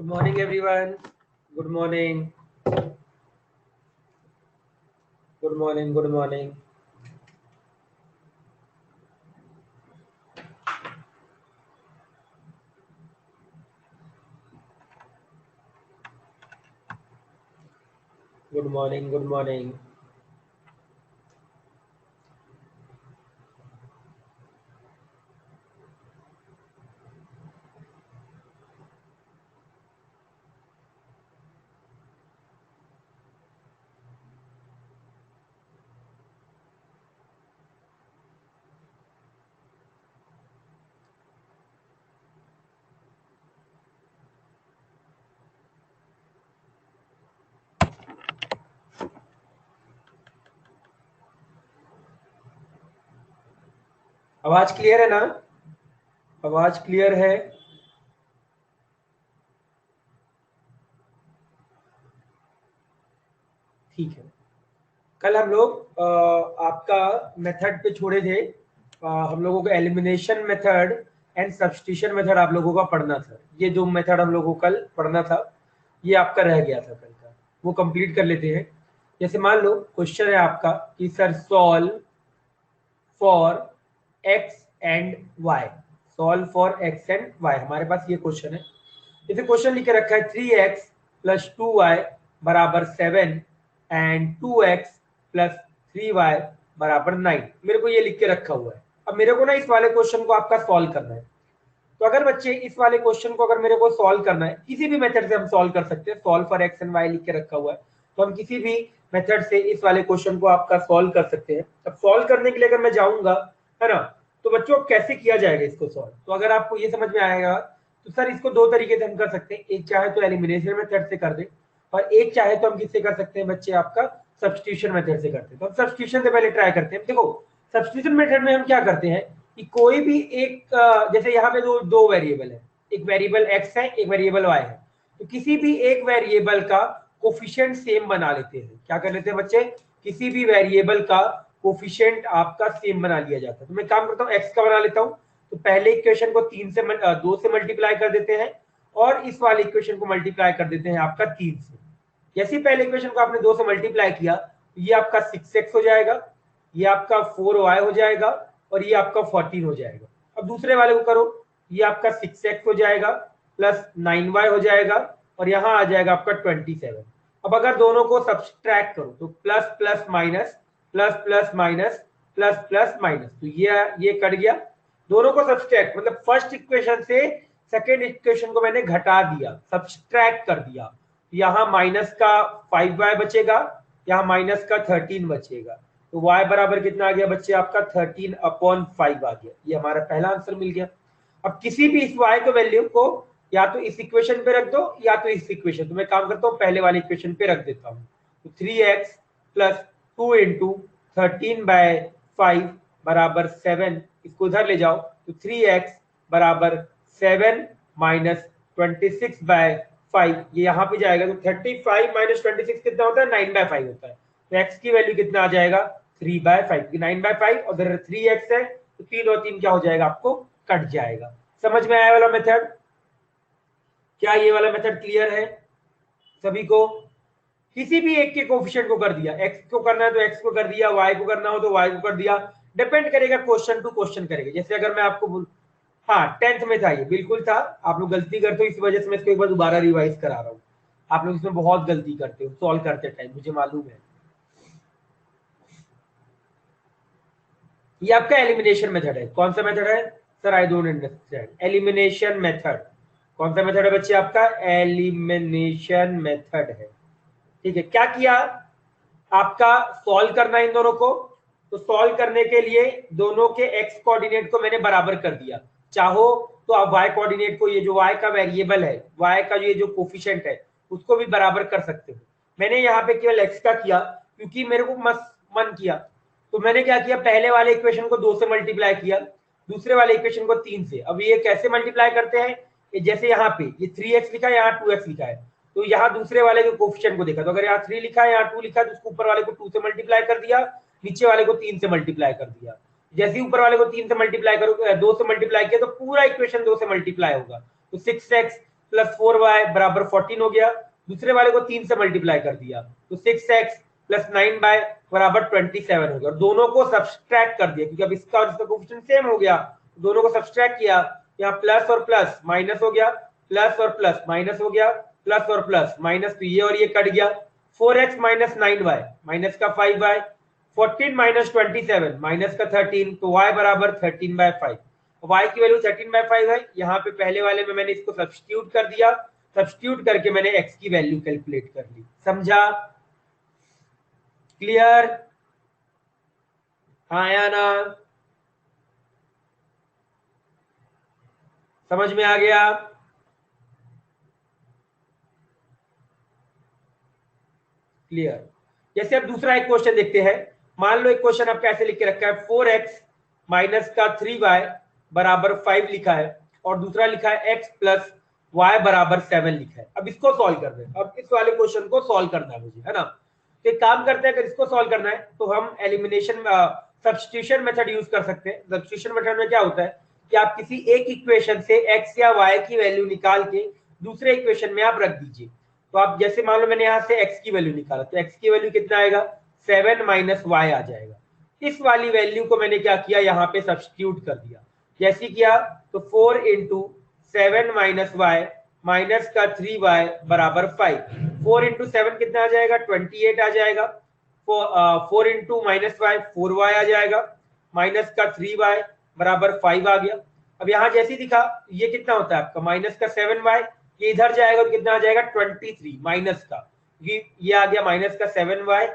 Good morning, everyone. Good morning. Good morning. Good morning. Good morning. Good morning. आवाज clear है ना? आवाज clear है? ठीक है। कल हम लोग आपका मेथड पे छोड़े थे। हम लोगों को elimination method and substitution method आप लोगों का पढ़ना था। ये दो मेथड हम लोगों को कल पढ़ना था। ये आपका रह गया था कल का, वो कंप्लीट कर लेते हैं। जैसे मान लो क्वेश्चन है आपका कि sir solve for x and y. Solve for x and y, हमारे पास ये क्वेश्चन है। जैसे क्वेश्चन लिख के रखा है 3x प्लस 2y बराबर 7 एंड 2x प्लस 3y बराबर 9। मेरे को ये लिख के रखा हुआ है। अब मेरे को ना इस वाले क्वेश्चन को आपका सॉल्व करना है। तो अगर बच्चे इस वाले क्वेश्चन को अगर मेरे को सॉल्व करना है, किसी भी मेथड से हम सॉल्व कर सकते हैं। Solve for x and y लिख के रखा हुआ है, तो हम किसी भी मेथड से इस वाले क्वेश्चन को आपका सॉल्व कर सकते हैं। अब सॉल्व करने के लिए अगर मैं जाऊंगा, है ना, तो बच्चों कैसे किया जाएगा इसको सॉल्व, तो अगर आपको ये समझ में आएगा तो सर इसको दो तरीके से हम कर सकते हैं। एक चाहे तो एलिमिनेशन मेथड से कर दे, और एक चाहे तो हम किससे कर सकते हैं बच्चे, आपका सब्स्टिट्यूशन मेथड से करते हैं। तो हम सब्स्टिट्यूशन से पहले ट्राई करते हैं। देखो सब्स्टिट्यूशन मेथड में हम क्या करते हैं कि कोई भी एक जैसे यहाँ पे दो वेरिएबल है, एक वेरिएबल x है, एक वेरिएबल y है। तो किसी भी एक वेरिएबल का कोफिशिएंट सेम बना लेते हैं। क्या कर लेते हैं बच्चे, किसी भी वेरिएबल का कोफिशिएंट आपका सेम बना लिया जाता है। तो मैं काम करता हूँ x का बना लेता हूँ। तो पहले इक्वेशन को 2 से मल्टीप्लाई कर देते हैं, और इस वाले इक्वेशन को मल्टीप्लाई कर देते हैं आपका 3 से। जैसे पहले इक्वेशन को आपने 2 से मल्टीप्लाई किया, तो ये आपका 6x हो जाएगा, ये आपका 4y हो जाएगा, और ये आपका 14 हो जाएगा। अब दूसरे वाले को करो, ये आपका 6x हो जाएगा प्लस 9y हो जाएगा, और यहाँ आ जाएगा आपका 27। अब अगर दोनों को सब्सट्रैक्ट करो तो plus plus minus, plus plus minus, plus plus minus, तो ये कट गया। दोनों को सब्सट्रैक्ट मतलब फर्स्ट इक्वेशन से सेकेंड इक्वेशन को मैंने घटा दिया, सब्सट्रैक्ट कर दिया। यहाँ माइनस का 5y बचेगा, यहाँ माइनस का 13 बचेगा। तो y बराबर कितना आ गया बच्चे, आपका 13/5 आ गया। ये हमारा पहला आंसर मिल गया। अब किसी भी इस y को वैल्यू को या तो इस इक्वेशन पे रख दो या तो इस इक्वेशन, तो मैं काम करता हूँ पहले वाले इक्वेशन पे रख देता हूँ। तो 3x प्लस 2 इंटू 13/5 बराबर 7, इसको उधर ले जाओ तो 3x बराबर 7 माइनस 26/5, ये यहाँ पे जाएगा। तो 35 माइनस 26 कितना होता है, 9/5 होता है। तो x की वैल्यू कितना आ जाएगा, 3/5। 9/5 और 3x है, तो 3 और 3 क्या हो जाएगा, आपको कट जाएगा। समझ में आया वाला मेथड? क्या ये वाला मेथड क्लियर है सभी को? किसी भी एक के कोफिशिएंट को कर दिया, x को करना है तो x को कर दिया, y को करना हो तो y को कर दिया। डिपेंड करेगा, क्वेश्चन टू क्वेश्चन करेगा। जैसे अगर मैं आपको हाँ 10th में था, ये बिल्कुल था। आप लोग गलती करते हो, इस वजह से मैं इसको एक बार दोबारा रिवाइज करा रहा हूँ। आप लोग इसमें बहुत गलती करते हो सॉल्व करते टाइम, मुझे मालूम है। ये आपका एलिमिनेशन मेथड है। कौन सा मेथड है sir, I don't understand. Elimination method कौन सा मेथड है बच्चे, आपका एलिमिनेशन मेथड है। ठीक है, क्या किया आपका, सॉल्व करना इन दोनों को। तो सॉल्व करने के लिए दोनों के x कोऑर्डिनेट को मैंने बराबर कर दिया। चाहो तो आप y कोऑर्डिनेट को, ये जो y का वेरिएबल है, y का ये जो कोफिशिएंट है, उसको भी बराबर कर सकते हो। मैंने यहाँ पे केवल x का किया क्योंकि मेरे को मन किया। तो मैंने क्या किया, पहले वाले इक्वेशन को 2 से मल्टीप्लाई किया, दूसरे वाले इक्वेशन को 3 से। अब ये कैसे मल्टीप्लाई करते हैं, जैसे यहाँ पे ये 3x लिखा है, यहाँ 2x लिखा है, तो यहाँ दूसरे वाले के कोफिशिएंट को देखा, तो अगर यहाँ 3 लिखा है, यहाँ 2 लिखा है, तो उसको ऊपर वाले को 2 से मल्टीप्लाई कर दिया, नीचे वाले को 3 से मल्टीप्लाई कर दिया। जैसे ही ऊपर वाले को 3 से मल्टीप्लाई करो, 2 से मल्टीप्लाई किया, तो पूरा इक्वेशन 2 से मल्टीप्लाई होगा। तो 6x प्लस 4y बराबर 14 हो गया। दूसरे वाले को 3 से मल्टीप्लाई कर दिया तो 6x प्लस 9y बराबर 27 हो गया। और दोनों को सब्सट्रैक्ट कर दिया क्योंकि अब इसका और इसका कोएफिशिएंट सेम हो गया, दोनों को सब्सट्रैक्ट किया, यहाँ प्लस और प्लस माइनस हो गया, प्लस और प्लस माइनस हो गया, प्लस और प्लस माइनस, तो ये और ये कट गया। 4x माइनस 9y माइनस का 5y, 14 माइनस 27 माइनस का 13, तो y बराबर 13/5। y की वैल्यू 13/5 है। यहाँ पे पहले वाले में मैंने इसको सब्स्टिट्यूट कर दिया, सब्स्टिट्यूट करके मैंने x की वैल्यू कैलकुलेट कर ली। समझा? क्लियर? हाँ या ना? समझ में आ गया? क्लियर? जैसे अब दूसरा एक क्वेश्चन देखते हैं। मान लो एक क्वेश्चन आपका ऐसे लिख के रखा है 4x माइनस का 3y बराबर 5 लिखा है और दूसरा लिखा है x प्लस y बराबर 7 लिखा है। अब इसको सॉल्व कर रहे हैं, अब इस वाले क्वेश्चन को सॉल्व करना है मुझे, है ना। तो एक काम करते हैं, अगर इसको सॉल्व करना है तो हम एलिमिनेशन सब्स्टिट्यूशन मेथड यूज कर सकते हैं। सब्स्टिट्यूशन मेथड में क्या होता है कि आप किसी एक इक्वेशन से x या y की वैल्यू निकाल के दूसरे इक्वेशन में आप रख दीजिए। तो आप जैसे मान लो मैंने यहाँ से x की वैल्यू निकाला तो x की वैल्यू कितना आएगा, 7 माइनस y आ जाएगा। इस वाली वैल्यू को मैंने क्या किया, यहाँ पे सब्स्टिट्यूट कर दिया। जैसे किया तो 4 इंटू 7 माइनस वाई माइनस का 3y बराबर 5। 4 इंटू 7 कितना आ जाएगा, 28 आ जाएगा। 4 इंटू माइनस वाई 4y आ जाएगा, माइनस का 3y बराबर 5 आ गया। अब यहाँ जैसे दिखा ये कितना होता है आपका माइनस का 7y, ये इधर जाएगा तो कितना आ जाएगा 23 माइनस का, ये आ गया माइनस का 7y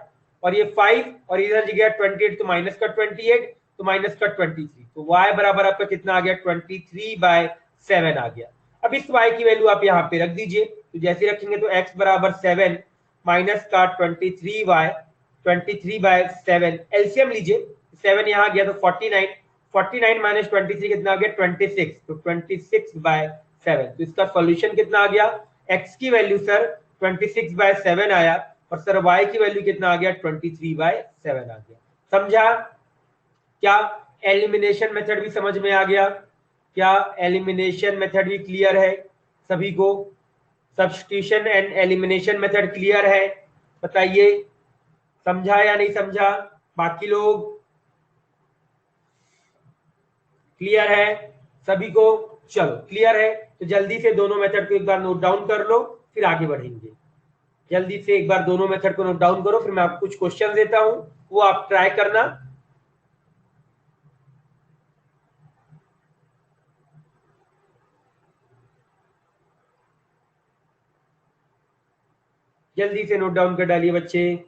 और ये 5 और इधर गया 28 तो माइनस का 28 तो माइनस का 23, तो y बराबर आपका कितना आ गया 23/7 आ गया। अब इस y की वैल्यू आप यहाँ पे रख दीजिए, तो जैसे रखेंगे तो x बराबर 7 माइनस का 23/7 एलसीएम लीजिए, 7 यहाँ गया तो 49, 49 माइनस 23 कितना आ गया 26, तो 26/7। तो इसका सॉल्यूशन कितना आ गया, x की वैल्यू सर 26/7 आया और सर y की वैल्यू कितना आ गया 23/7 आ गया। समझा? क्या एलिमिनेशन मेथड भी समझ में आ गया? क्या एलिमिनेशन मेथड भी क्लियर है सभी को? Substitution and elimination method clear है? बताइए समझा या नहीं समझा? बाकी लोग क्लियर है सभी को? चलो क्लियर है तो जल्दी से दोनों मेथड को एक बार नोट डाउन कर लो, फिर आगे बढ़ेंगे। जल्दी से एक बार दोनों मेथड को नोट डाउन करो, फिर मैं आपको कुछ क्वेश्चन देता हूं, वो आप ट्राई करना। जल्दी से नोट डाउन कर डालिए बच्चे।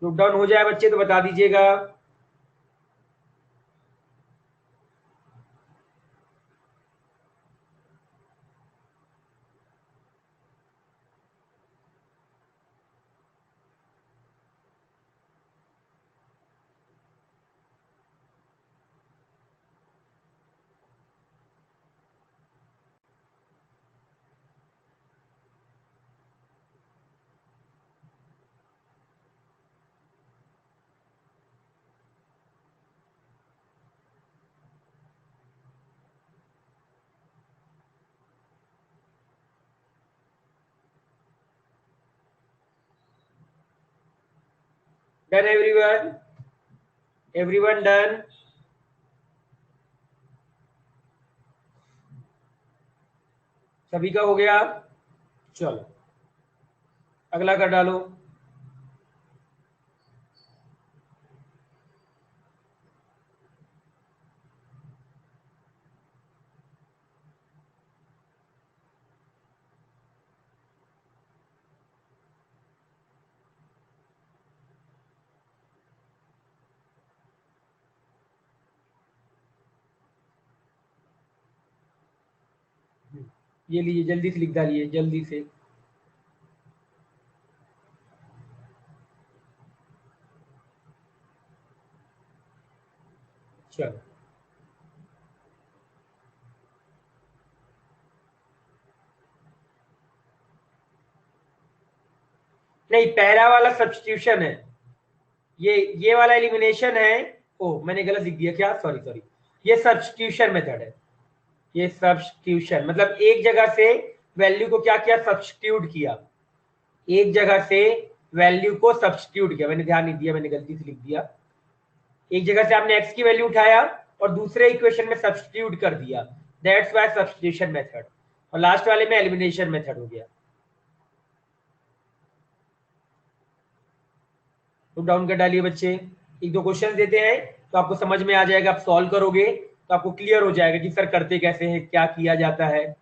नोट डाउन हो जाए बच्चे तो बता दीजिएगा। Done everyone? Everyone done? सभी का हो गया? चलो अगला कर डालो। ये लीजिए, जल्दी से लिख डालिए, जल्दी से। चलो, नहीं, पहला वाला सब्स्टिट्यूशन है, ये वाला एलिमिनेशन है। ओ, मैंने गलत लिख दिया क्या, सॉरी सॉरी। ये सब्स्टिट्यूशन मेथड है। ये सब्स्टिट्यूशन मतलब एक जगह से वैल्यू को क्या किया, सब्स्टिट्यूट किया। एक जगह से वैल्यू को सब्स्टिट्यूट किया, मैंने ध्यान नहीं दिया, मैंने गलती से लिख दिया। एक जगह से आपने एक्स की वैल्यू उठाया और दूसरे इक्वेशन में सब्स्टिट्यूट कर दिया, दैट्स व्हाई सब्स्टिट्यूशन मेथड। और लास्ट वाले में एलिमिनेशन मेथड हो गया। तो डाउन कर डालिए बच्चे, एक दो क्वेश्चन देते हैं तो आपको समझ में आ जाएगा, आप सॉल्व करोगे तो आपको क्लियर हो जाएगा कि सर करते कैसे हैं, क्या किया जाता है।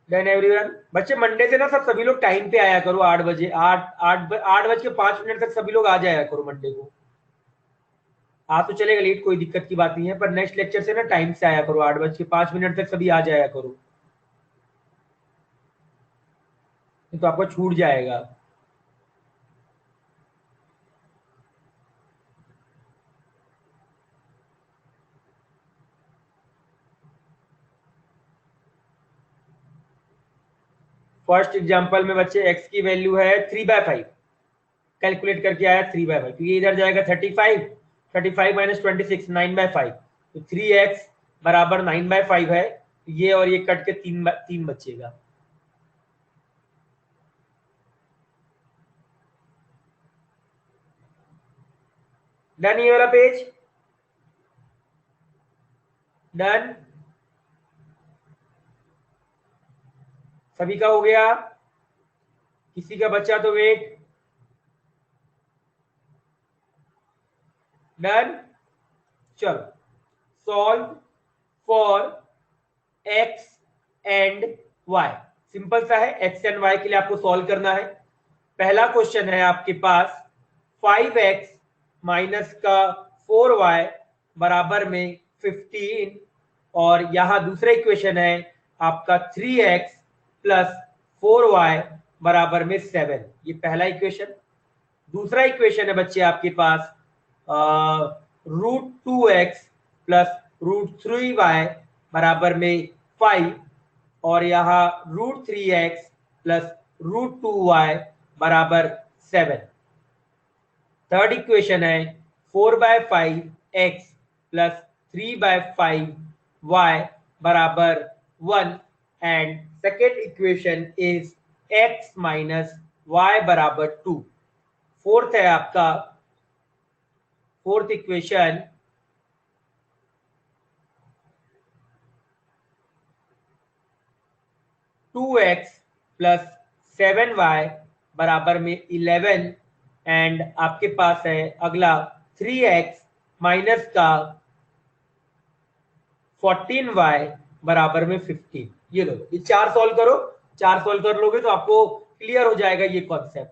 Done everyone. बच्चे मंडे से ना सब सभी लोग टाइम पे आया करो, 8 बजे, 8 बज के 5 मिनट तक सभी लोग आ जाया करो मंडे को। आ तो चलेगा लेट, कोई दिक्कत की बात नहीं है, पर नेक्स्ट लेक्चर से ना टाइम से आया करो, 8 बज के 5 मिनट तक सभी आ जाया करो, नहीं तो आपका छूट जाएगा। फर्स्ट एग्जांपल में बच्चे x की वैल्यू है 3/5, कैलकुलेट करके आया 3/5, तो ये इधर जाएगा 35, 35 माइनस 26, 9/5, तो 3x बराबर 9/5 है। ये और ये कट के 3 बचेगा। डन ये वाला पेज, डन सभी का हो गया, किसी का बच्चा तो वेट। डन, चलो solve for x and y। Simple सा है, x एंड y के लिए आपको सॉल्व करना है। पहला क्वेश्चन है आपके पास 5x माइनस का 4y बराबर में 15, और यहां दूसरा इक्वेशन है आपका 3x प्लस 4y बराबर में 7। ये पहला इक्वेशन। दूसरा इक्वेशन है बच्चे आपके पास √2x प्लस √3y बराबर में 5, और यहाँ √3x प्लस √2y बराबर 7। थर्ड इक्वेशन है 4/5x प्लस 3/5y बराबर 1, and second equation is x minus y बराबर 2। फोर्थ है आपका, fourth equation 2x plus 7y बराबर में 11, एंड आपके पास है अगला 3x माइनस का 14y बराबर में 15। ये लो, ये चार सॉल्व करो, चार सॉल्व कर लोगे तो आपको क्लियर हो जाएगा ये कॉन्सेप्ट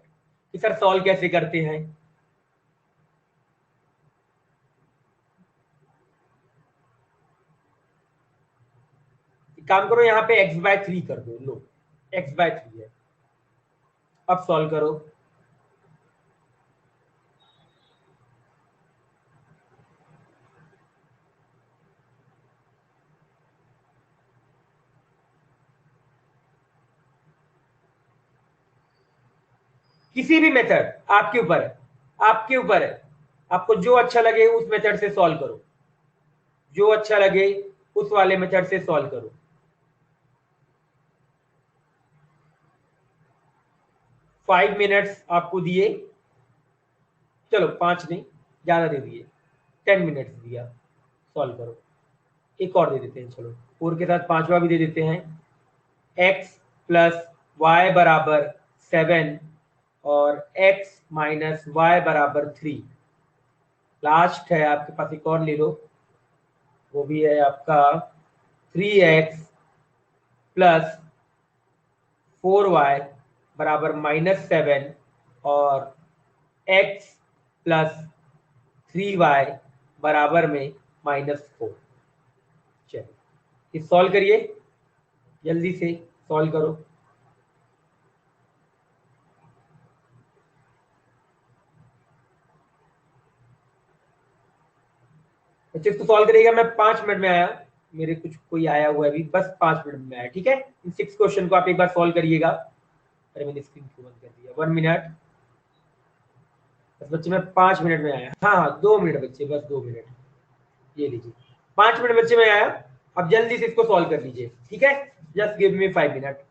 कि सर सॉल्व कैसे करते हैं। काम करो, यहाँ पे x/3 कर दो, लो x/3 है। अब सॉल्व करो, किसी भी मेथड आपके ऊपर है, आपके ऊपर है, आपको जो अच्छा लगे उस मेथड से सॉल्व करो, जो अच्छा लगे उस वाले मेथड से सॉल्व करो। फाइव मिनट्स आपको दिए, चलो 5 नहीं, ज्यादा दे दिए, 10 मिनट्स दिया, सॉल्व करो। एक और दे देते हैं, चलो 4 के साथ पांचवा भी दे देते हैं, x प्लस वाई बराबर 7 और x माइनस वाई बराबर 3। लास्ट है आपके पास, एक और ले लो, वो भी है आपका 3x प्लस 4y बराबर -7 और x प्लस 3y बराबर में -4। चलिए इस सॉल्व करिए, जल्दी से सॉल्व करो। बच्चे इसको सॉल्व करिएगा, मैं 5 मिनट में आया, मेरे कुछ कोई आया हुआ है अभी, बस 5 मिनट में आया, ठीक है। इन 6 क्वेश्चन को आप एक बार सॉल्व करिएगा। अरे मैंने स्क्रीन क्यों बंद कर दिया, 1 मिनट बस बच्चे, मैं 5 मिनट में आया। हाँ हाँ 2 मिनट बच्चे, बस 2 मिनट, ये लीजिए 5 मिनट बच्चे में आया। अब जल्दी से इसको सॉल्व कर लीजिए, ठीक है, जस्ट गिव मी 5 मिनट।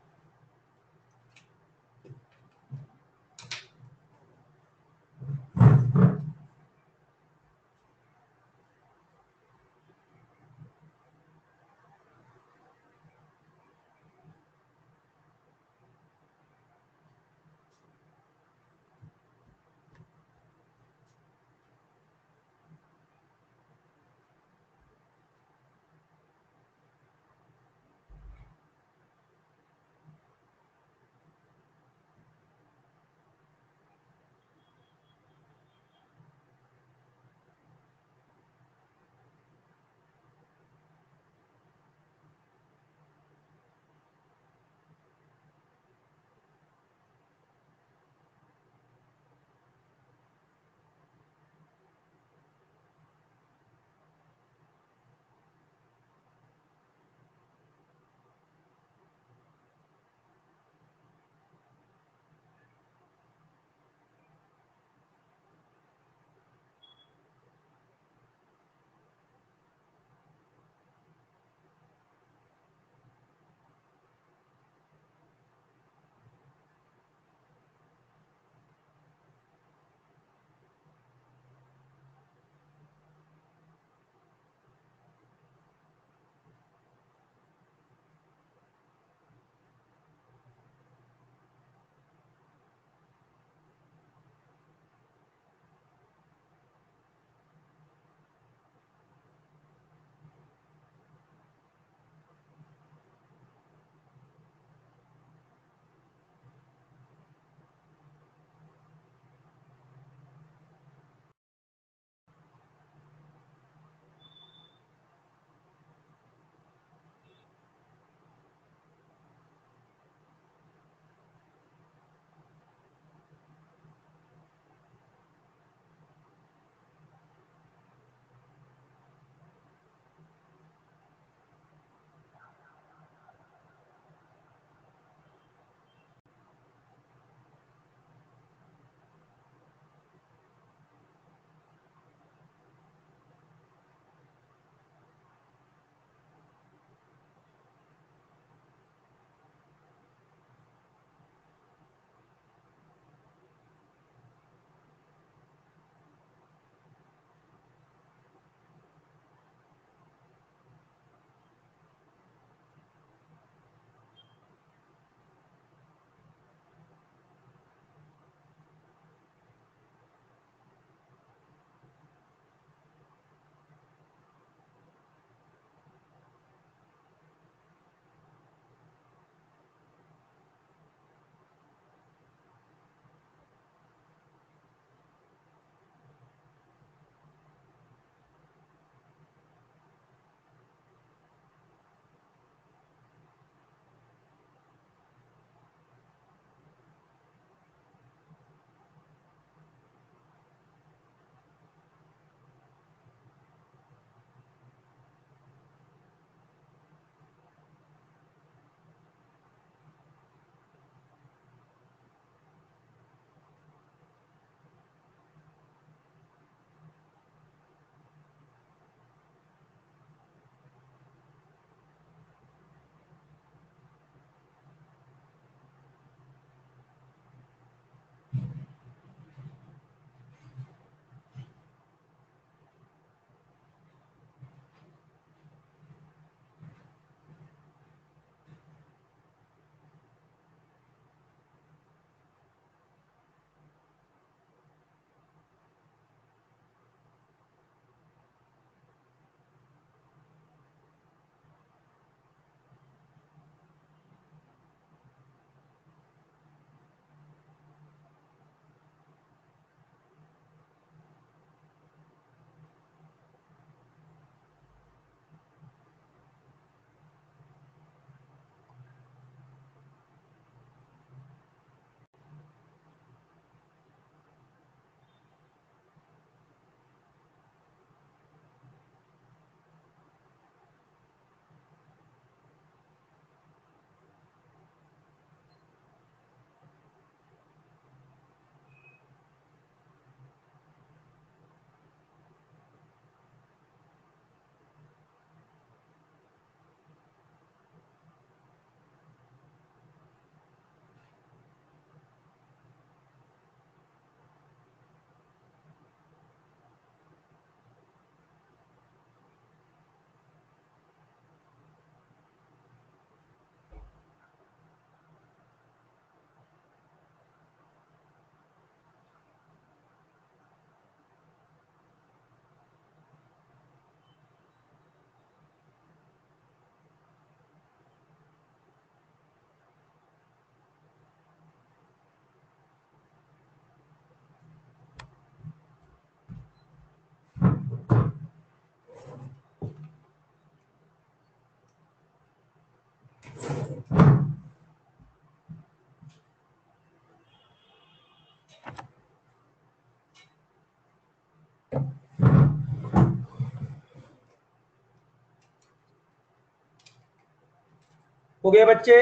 हो गया बच्चे?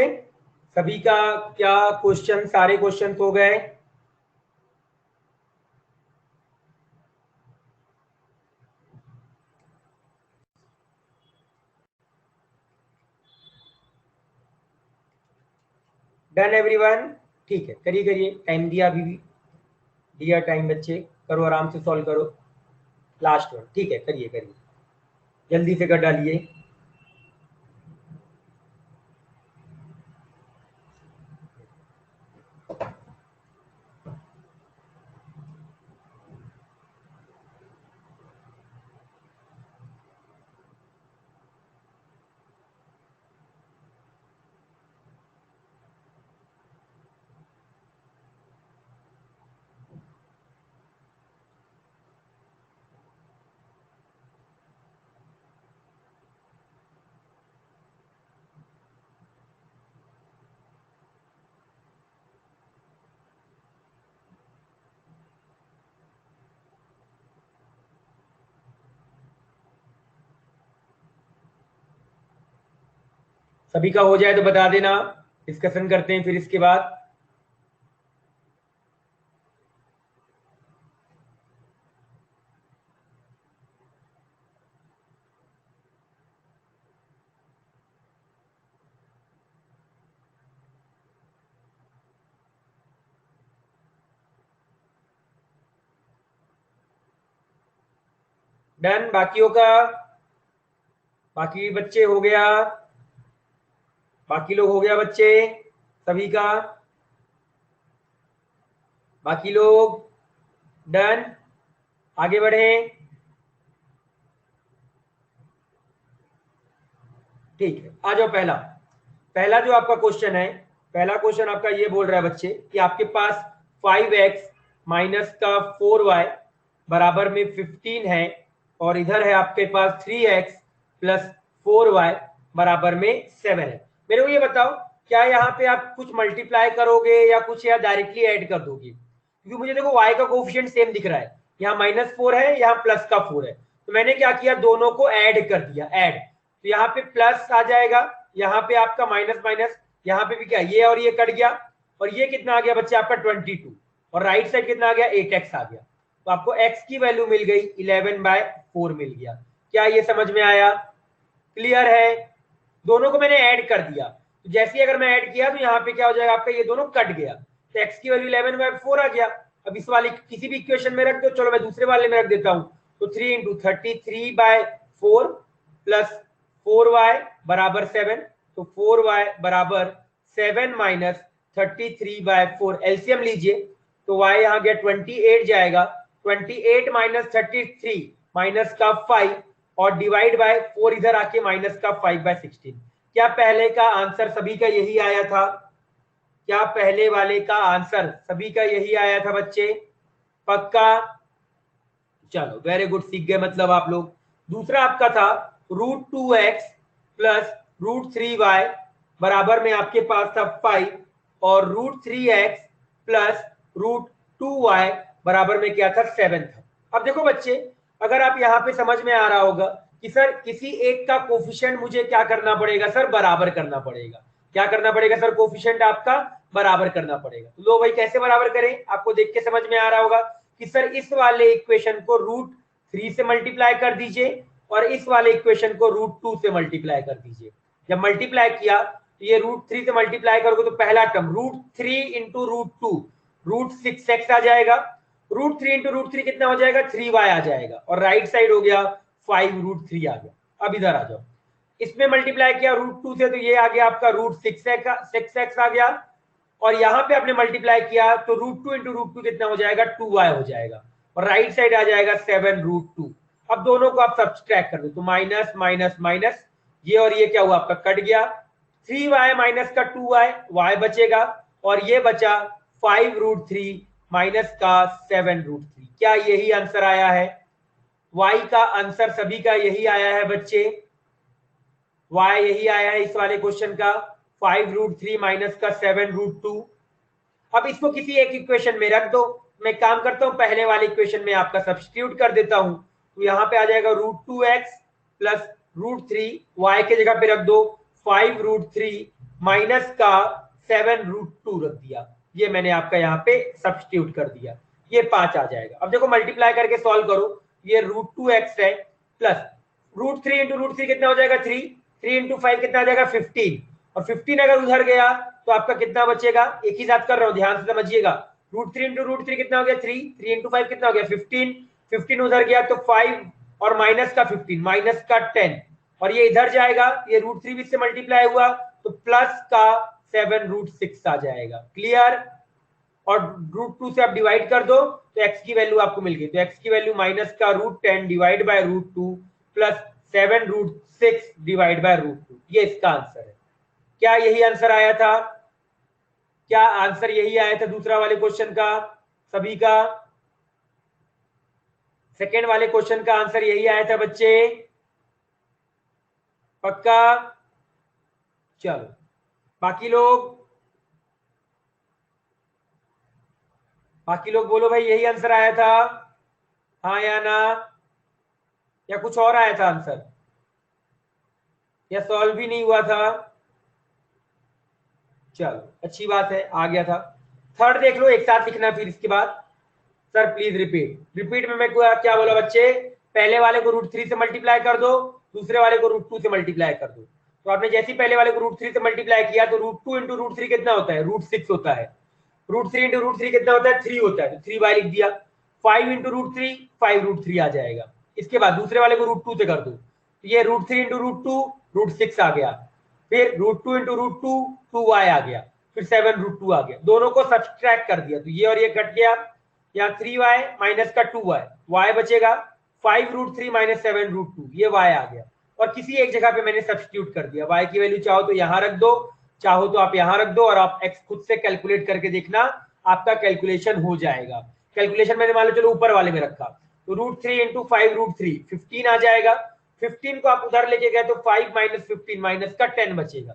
सभी का क्या क्वेश्चन, सारे क्वेश्चन हो गए? Done everyone? ठीक है, करिए करिए, टाइम दिया, अभी भी दिया टाइम बच्चे, करो आराम से सॉल्व करो। लास्ट वन, ठीक है, करिए करिए, जल्दी से कर डालिए। सभी का हो जाए तो बता देना, डिस्कशन करते हैं फिर इसके बाद। डन, बाकियों का? बाकी बच्चे हो गया? बाकी लोग हो गया बच्चे सभी का? बाकी लोग डन? आगे बढ़े? ठीक है, आ जाओ। पहला पहला जो आपका क्वेश्चन है, पहला क्वेश्चन आपका ये बोल रहा है बच्चे कि आपके पास 5x माइनस का 4y बराबर में 15 है, और इधर है आपके पास 3x प्लस 4y बराबर में 7 है। मेरे को ये बताओ, क्या यहाँ पे आप कुछ मल्टीप्लाई करोगे या कुछ या डायरेक्टली ऐड कर दोगे? क्योंकि मुझे देखो y का कोफिशिएंट सेम दिख रहा है, यहाँ -4 है, यहाँ +4 है, तो मैंने क्या किया, दोनों को ऐड कर दिया, ऐड। तो यहाँ पे प्लस आ जाएगा, यहाँ पे आपका माइनस माइनस, यहाँ पे भी क्या, ये और ये कट गया, और ये कितना आ गया बच्चे आपका 22, और राइट साइड कितना आ गया, 8x आ गया। तो आपको x की वैल्यू मिल गई 11/4 मिल गया। क्या ये समझ में आया? क्लियर है? दोनों को मैंने ऐड कर दिया, तो जैसे ही अगर मैं ऐड किया तो यहाँ पे क्या हो जाएगा आपका, ये दोनों कट गया, तो x की वैल्यू 11/4 आ गया। अब इस वाले किसी भी इक्वेशन में रख दो, चलो मैं दूसरे वाले में रख देता हूँ, तो 3 × 33/4 प्लस 4y बराबर 7, तो 4y बराबर 7 माइनस 33/4, एलसीएम लीजिए, तो y यहाँ गया 28 जाएगा, 28 माइनस 33 माइनस का 5 और डिवाइड बाय 4 इधर आके माइनस का 5/16। क्या पहले का आंसर सभी का यही आया था? क्या पहले वाले का आंसर सभी का यही आया था बच्चे? पक्का? चलो वेरी गुड, सीख गए मतलब आप लोग। दूसरा आपका था √2x प्लस √3y बराबर में आपके पास था 5, और √3x प्लस √2y बराबर में क्या था, 7 था। अब देखो बच्चे, अगर आप यहाँ पे समझ में आ रहा होगा कि सर किसी एक का कोफिशिएंट मुझे क्या करना पड़ेगा सर, बराबर करना पड़ेगा। क्या करना पड़ेगा सर, कोफिशिएंट आपका बराबर करना पड़ेगा। तो लो भाई, कैसे बराबर करें, आपको देख के समझ में आ रहा होगा कि सर इस वाले इक्वेशन को √3 से मल्टीप्लाई कर दीजिए, और इस वाले इक्वेशन को √2 से मल्टीप्लाई कर दीजिए। जब मल्टीप्लाई किया तो ये √3 से मल्टीप्लाई करोगे तो पहला टर्म √3 इंटू √2 √6x आ जाएगा, √3 इंटू √3 कितना हो जाएगा, 3y आ जाएगा, और राइट साइड हो गया 5√3 आ गया। अब इधर आ जाओ, इसमें मल्टीप्लाई किया √2 से, तो ये आ गया आपका √6x आ गया, और यहाँ पे आपने मल्टीप्लाई किया तो √2 इंटू √2 कितना हो जाएगा, 2y हो जाएगा, और राइट साइड आ जाएगा 7√2। अब दोनों को आप सब्सट्रैक्ट कर दो, तो माइनस माइनस माइनस, ये और ये क्या हुआ आपका, कट गया, 3y माइनस का 2y, y बचेगा, और ये बचा 5√3 माइनस का 7√3। क्या यही आंसर आया है? y का आंसर सभी का यही आया है बच्चे, y यही आया है इस वाले क्वेश्चन का, 5√3 माइनस का 7√2। अब इसको किसी एक इक्वेशन में रख दो, मैं काम करता हूं, पहले वाले इक्वेशन में आपका सब्स्टिट्यूट कर देता हूं, तो यहाँ पे आ जाएगा √2x प्लस √3, y के जगह पे रख दो 5√3 माइनस का 7√2 रख दिया, ये मैंने आपका यहाँ पे सब्स्टिट्यूट कर दिया, ये 5 आ जाएगा। अब देखो मल्टीप्लाई करके सॉल्व करो, ये √2x है प्लस √3 इंटू √3 कितना हो जाएगा 3, 3 इंटू 5 कितना आ जाएगा 15, और 15 अगर उधर गया तो आपका कितना बचेगा, एक ही साथ कर रहा हूं ध्यान से समझिएगा, √3 इंटू √3 कितना हो गया 3, 3 इंटू 5 कितना हो गया 15, 15 उधर गया तो 5 और माइनस का 15 माइनस का 10, और ये इधर जाएगा, ये √3 भी से मल्टीप्लाई हुआ तो प्लस का 7√6 आ जाएगा। क्लियर? और √2 से आप डिवाइड कर दो तो x की वैल्यू आपको मिल गई, तो x की वैल्यू माइनस का √10 divide by √2 plus 7√6 divide by √2, ये इसका आंसर है। क्या यही आंसर आया था? क्या आंसर यही आया था दूसरा वाले क्वेश्चन का सभी का? सेकेंड वाले क्वेश्चन का आंसर यही आया था बच्चे? पक्का? चलो बाकी लोग बोलो भाई यही आंसर आया था, हाँ या ना, या कुछ और आया था आंसर, या सॉल्व भी नहीं हुआ था? चलो अच्छी बात है, आ गया था। थर्ड देख लो, एक साथ लिखना फिर इसके बाद। सर प्लीज रिपीट में मैं क्या बोला बच्चे, पहले वाले को √3 से मल्टीप्लाई कर दो, दूसरे वाले को √2 से मल्टीप्लाई कर दो। तो आपने जैसे ही पहले वाले को √3 से मल्टीप्लाई किया तो √2 इंटू √3 कितना होता है, √6 होता है, √3 इंटू √3 कितना होता है 3 होता है, तो 3y लिख दिया, 5 इंटू √3 5√3 आ जाएगा। इसके बाद दूसरे वाले को √2 से कर दो, तो ये √3 इंटू √2 √6 आ गया, फिर √2 इंटू √2 2y आ गया, फिर 7√2 आ गया, दोनों को सब्सट्रैक्ट कर दिया तो ये और ये कट गया, यहाँ 3y माइनस का 2y, y बचेगा 5√3 माइनस 7√2, ये y आ गया, और किसी एक जगह पे मैंने सब्स्टिट्यूट कर दिया, y की वैल्यू चाहो तो यहाँ रख दो, चाहो तो आप यहाँ रख दो, और आप x खुद से कैलकुलेट करके देखना, आपका कैलकुलेशन हो जाएगा। कैलकुलेशन मैंने मान लो चलो ऊपर वाले में रखा, तो √3 इंटू 5√3 15 आ जाएगा, 15 को आप उधर लेके गए तो 5 माइनस 15 माइनस का 10 बचेगा,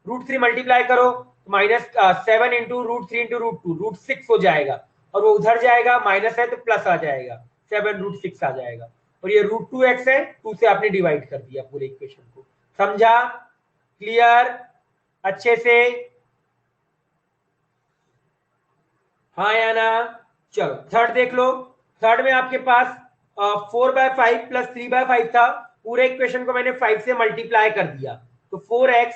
√3 मल्टीप्लाई करो माइनस 7 इंटू √3 इंटू √2 √6 हो जाएगा, और वो उधर जाएगा माइनस है तो प्लस आ जाएगा 7√6 आ जाएगा, और ये √2x है, 2 से आपने डिवाइड कर दिया पूरे इक्वेशन को। समझा? क्लियर? अच्छे से? हाँ या ना? चलो थर्ड देख लो। थर्ड में आपके पास 4/5 प्लस 3/5 था, पूरे इक्वेशन को मैंने 5 से मल्टीप्लाई कर दिया, तो 4x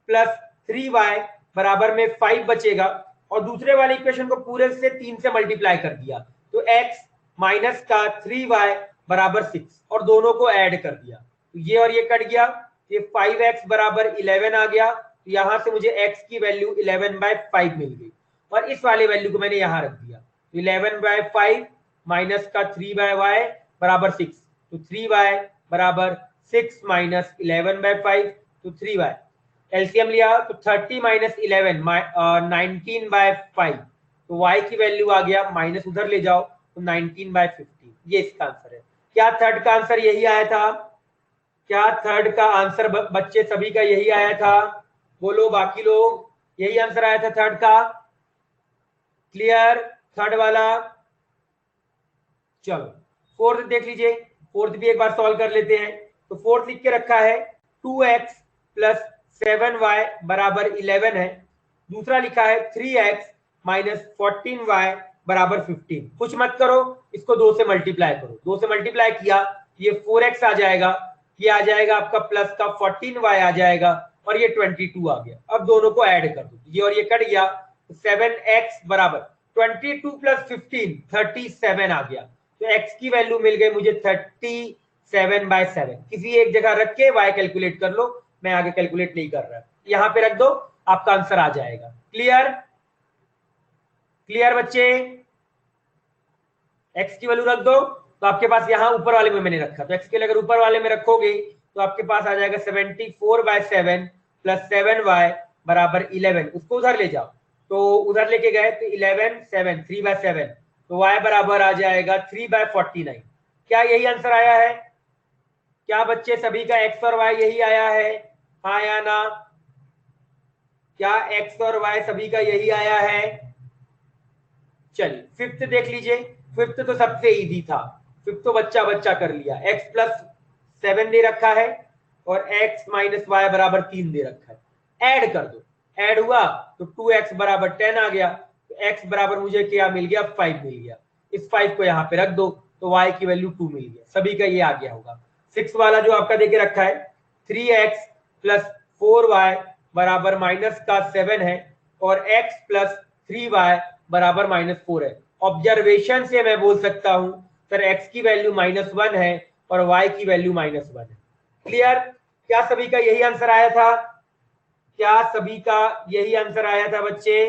प्लस 3y बराबर में 5 बचेगा, और दूसरे वाले इक्वेशन को पूरे से 3 से मल्टीप्लाई कर दिया, तो x माइनस का 3y बराबर 6, और दोनों को ऐड कर दिया, तो ये और ये कट गया, ये 5x बराबर 11 आ गया, तो यहां से मुझे x की वैल्यू 11/5 मिल गई, और इस वाले वैल्यू को मैंने यहां रख दिया, 11/5 माइनस का 3y बराबर 6, तो 3y बराबर 6 माइनस 11/5, तो 3y एलसीएम लिया तो 30 माइनस 11 19/5, तो y की वैल्यू आ गया, माइनस उधर ले जाओ तो 19/15, ये इसका आंसर है। क्या थर्ड का आंसर यही आया था? क्या थर्ड का आंसर बच्चे सभी का यही आया था? बोलो बाकी लोग, यही आंसर आया था थर्ड का? क्लियर? थर्ड वाला? चलो फोर्थ देख लीजिए, फोर्थ भी एक बार सॉल्व कर लेते हैं। तो फोर्थ लिख के रखा है 2x प्लस 7y बराबर 11 है, दूसरा लिखा है 3x माइनस 14y बराबर 15। कुछ मत करो, इसको 2 से मल्टीप्लाई करो, 2 से मल्टीप्लाई किया ये 4x आ जाएगा, ये आ जाएगा आपका प्लस का 14y आ जाएगा, और ये 22 आ गया। अब दोनों को ऐड कर दो, ये और ये कट गया, 7x बराबर 22 प्लस 15 37 आ गया, तो x की वैल्यू मिल गई मुझे 37/7। किसी एक जगह रख के y कैलकुलेट कर लो, मैं आगे कैलकुलेट नहीं कर रहा, यहां पे रख दो, आपका आंसर आ जाएगा। क्लियर? क्लियर बच्चे? x की वैल्यू रख दो, तो आपके पास यहाँ ऊपर वाले में मैंने रखा, तो x के लिए अगर ऊपर वाले में रखोगे तो आपके पास आ जाएगा 74/7 प्लस 7y बराबर 11, उसको उधर ले जाओ, तो उधर लेके गए तो 11 7 3/7, तो y बराबर आ जाएगा 3/49। क्या यही आंसर आया है? क्या बच्चे सभी का x और y यही आया है, हाँ या ना? क्या x और y सभी का यही आया है? चलिए फिफ्थ देख लीजिए, फिफ्थ तो सबसे इजी था, फिफ्थ तो बच्चा बच्चा कर लिया। x प्लस 7 दे रखा है और x माइनस वाई बराबर 3 दे रखा है, ऐड कर दो, ऐड हुआ तो 2x बराबर 10 आ गया, तो x बराबर मुझे क्या मिल गया, 5 मिल गया। इस 5 को यहाँ पे रख दो तो y की वैल्यू 2 मिल गया, सभी का ये आ गया होगा। 6 वाला जो आपका देके रखा है 3x प्लस 4y बराबर माइनस का 7 है और x प्लस 3y बराबर -4 है। ऑब्जर्वेशन से मैं बोल सकता हूं सर x की वैल्यू -1 है और y की वैल्यू -1 है। क्लियर? क्या सभी का यही आंसर आया था? क्या सभी का यही आंसर आया था बच्चे?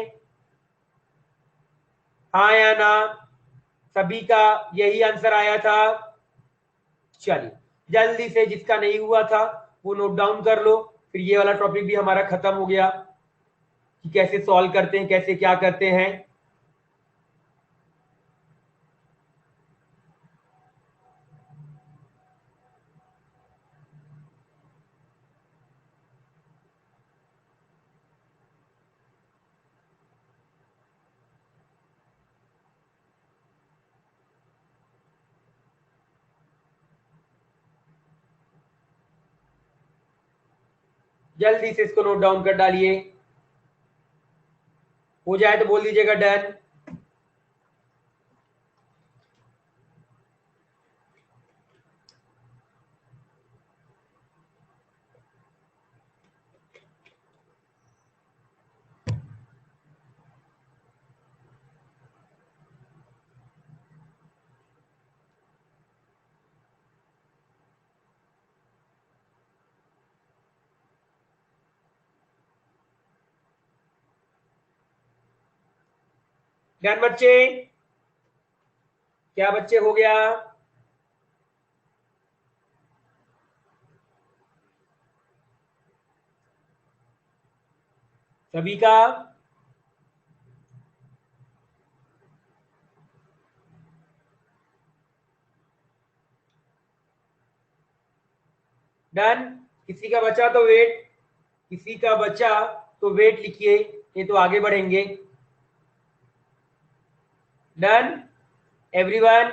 हाँ या ना? सभी का यही आंसर आया था? चलिए जल्दी से जिसका नहीं हुआ था वो नोट डाउन कर लो, फिर ये वाला टॉपिक भी हमारा खत्म हो गया कि कैसे सॉल्व करते हैं, कैसे क्या करते हैं। जल्दी से इसको नोट डाउन कर डालिए, हो जाए तो बोल दीजिएगा डन। डन बच्चे? क्या बच्चे हो गया? सभी का? डन? किसी का बचा तो वेट, किसी का बचा तो वेट लिखिए, ये तो आगे बढ़ेंगे। Done everyone?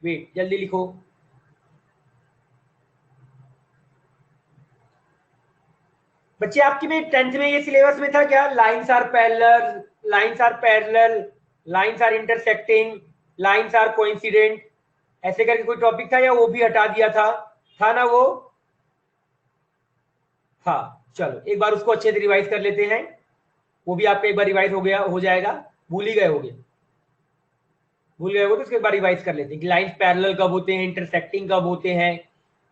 वेट जल्दी लिखो। बच्चे आपकी में 10th में ये सिलेबस में था क्या, lines are parallel, lines are parallel, lines are intersecting, lines are coincident, ऐसे करके कोई टॉपिक था या वो भी हटा दिया था ना वो? हाँ चलो एक बार उसको अच्छे से रिवाइज कर लेते हैं, वो भी आपका एक बार रिवाइज हो गया, हो जाएगा, भूल ही गए होगे, भूल गए हो तो उसके बाद रिवाइज कर लेते हैं कि लाइंस पैरेलल कब होते हैं, इंटरसेक्टिंग कब होते हैं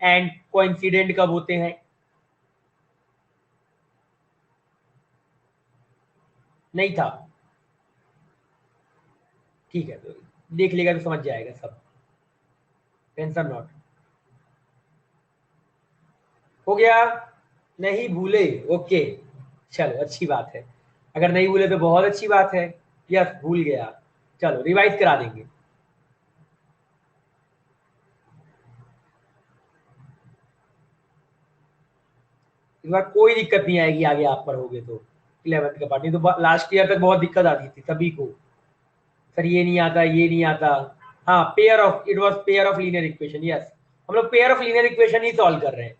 एंड कोइंसिडेंट कब होते हैं। नहीं था? ठीक है, तो देख लेगा तो समझ जाएगा सब, टेंशन नॉट। हो गया? नहीं भूले? ओके, चलो अच्छी बात है, अगर नहीं भूले तो बहुत अच्छी बात है। यस भूल गया, चलो रिवाइज करा देंगे। इस बार कोई दिक्कत नहीं आएगी, आगे आप पढ़ोगे तो 11th का पार्ट, नहीं तो लास्ट ईयर तक बहुत दिक्कत आती थी सभी को, सर ये नहीं आता, ये नहीं आता। हाँ pair of, it was pair of linear equation, yes हम लोग pair of linear equation he solve कर रहे हैं।